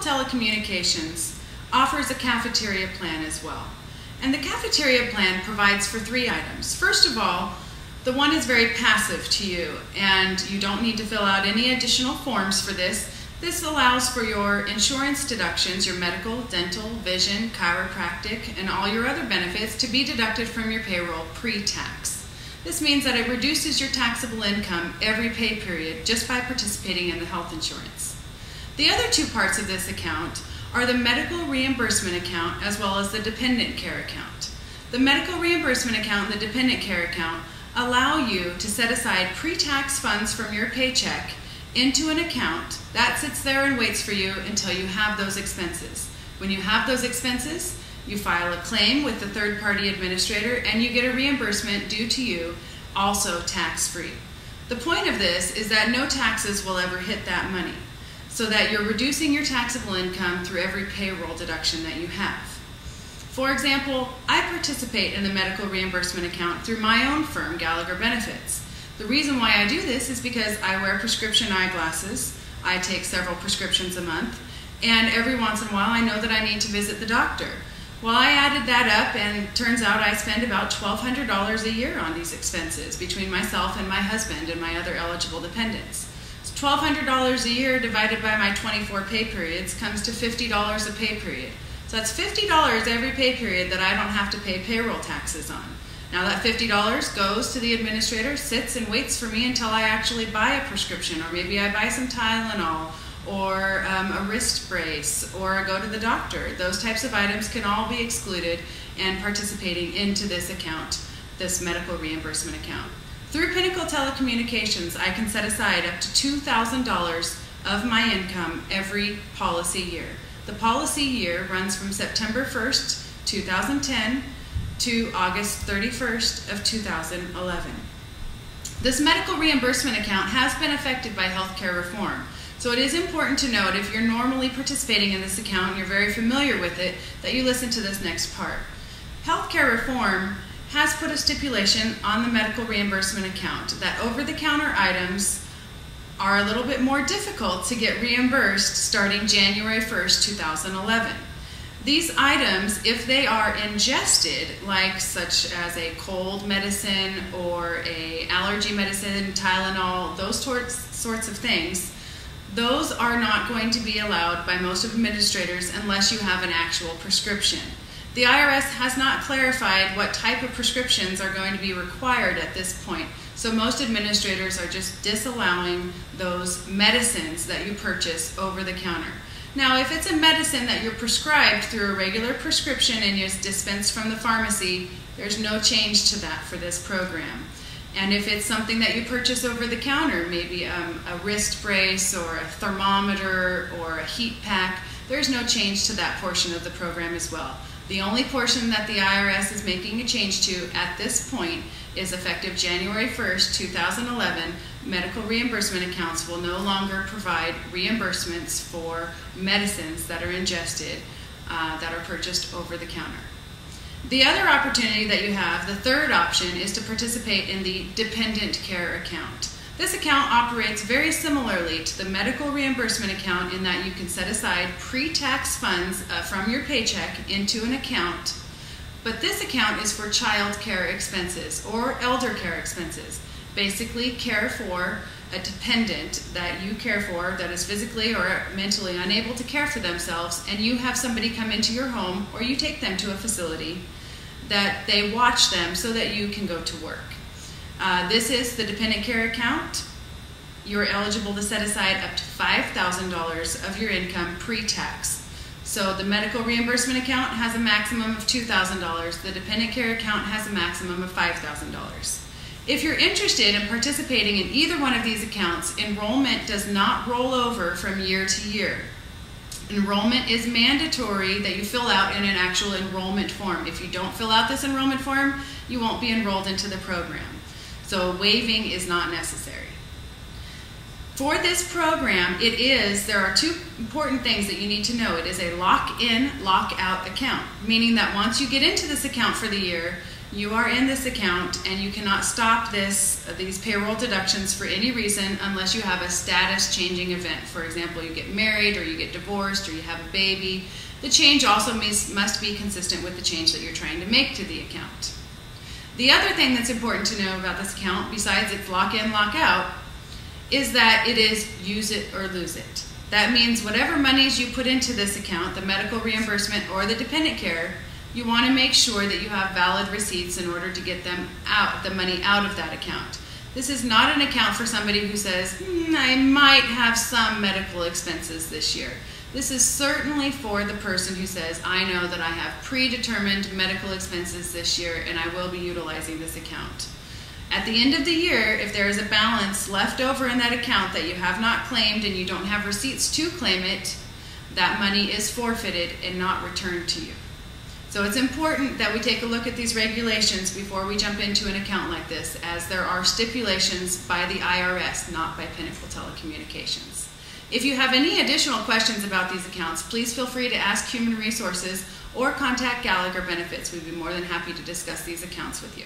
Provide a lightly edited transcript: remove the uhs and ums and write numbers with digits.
Telecommunications offers a cafeteria plan as well. And the cafeteria plan provides for 3 items. First of all, the one is very passive to you, and you don't need to fill out any additional forms for this. This allows for your insurance deductions, your medical, dental, vision, chiropractic, and all your other benefits to be deducted from your payroll pre-tax. This means that it reduces your taxable income every pay period just by participating in the health insurance. The other 2 parts of this account are the medical reimbursement account as well as the dependent care account. The medical reimbursement account and the dependent care account allow you to set aside pre-tax funds from your paycheck into an account that sits there and waits for you until you have those expenses. When you have those expenses, you file a claim with the third-party administrator and you get a reimbursement due to you, also tax-free. The point of this is that no taxes will ever hit that money, so that you're reducing your taxable income through every payroll deduction that you have. For example, I participate in the medical reimbursement account through my own firm, Gallagher Benefits. The reason why I do this is because I wear prescription eyeglasses, I take several prescriptions a month, and every once in a while I know that I need to visit the doctor. Well, I added that up, and it turns out I spend about $1,200 a year on these expenses between myself and my husband and my other eligible dependents. So $1,200 a year divided by my 24 pay periods comes to $50 a pay period. So that's $50 every pay period that I don't have to pay payroll taxes on. Now that $50 goes to the administrator, sits and waits for me until I actually buy a prescription, or maybe I buy some Tylenol, or a wrist brace, or go to the doctor. Those types of items can all be excluded and participating into this account, this medical reimbursement account. Through Pinnacle Telecommunications, I can set aside up to $2,000 of my income every policy year. The policy year runs from September 1st, 2010 to August 31st of 2011. This medical reimbursement account has been affected by healthcare reform. So it is important to note, if you're normally participating in this account and you're very familiar with it, that you listen to this next part. Healthcare reform has put a stipulation on the medical reimbursement account that over-the-counter items are a little bit more difficult to get reimbursed starting January 1st, 2011. These items, if they are ingested, like such as a cold medicine or a allergy medicine, Tylenol, those sorts of things, those are not going to be allowed by most administrators unless you have an actual prescription. The IRS has not clarified what type of prescriptions are going to be required at this point, so most administrators are just disallowing those medicines that you purchase over the counter. Now, if it's a medicine that you're prescribed through a regular prescription and is dispensed from the pharmacy, there's no change to that for this program. And if it's something that you purchase over the counter, maybe a wrist brace or a thermometer or a heat pack, there's no change to that portion of the program as well. The only portion that the IRS is making a change to at this point is effective January 1st, 2011, medical reimbursement accounts will no longer provide reimbursements for medicines that are ingested, that are purchased over the counter. The other opportunity that you have, the third option, is to participate in the dependent care account. This account operates very similarly to the medical reimbursement account in that you can set aside pre-tax funds from your paycheck into an account, but this account is for child care expenses or elder care expenses. Basically, care for a dependent that you care for that is physically or mentally unable to care for themselves, and you have somebody come into your home or you take them to a facility that they watch them so that you can go to work. This is the dependent care account. You're eligible to set aside up to $5,000 of your income pre-tax. So the medical reimbursement account has a maximum of $2,000. The dependent care account has a maximum of $5,000. If you're interested in participating in either one of these accounts, enrollment does not roll over from year to year. Enrollment is mandatory that you fill out in an actual enrollment form. If you don't fill out this enrollment form, you won't be enrolled into the program. So waiving is not necessary. For this program, there are 2 important things that you need to know. It is a lock-in, lock-out account, meaning that once you get into this account for the year, You are in this account and you cannot stop these payroll deductions for any reason unless you have a status changing event. For example, you get married or you get divorced or you have a baby. The change also must be consistent with the change that you're trying to make to the account. The other thing that's important to know about this account, besides its lock in, lock out, is that it is use it or lose it. That means whatever monies you put into this account, the medical reimbursement or the dependent care, you want to make sure that you have valid receipts in order to get the money out of that account. This is not an account for somebody who says, I might have some medical expenses this year. This is certainly for the person who says, I know that I have predetermined medical expenses this year and I will be utilizing this account. At the end of the year, if there is a balance left over in that account that you have not claimed and you don't have receipts to claim it, that money is forfeited and not returned to you. So it's important that we take a look at these regulations before we jump into an account like this, as there are stipulations by the IRS, not by Pinnacle Telecommunications. If you have any additional questions about these accounts, please feel free to ask Human Resources or contact Gallagher Benefits. We'd be more than happy to discuss these accounts with you.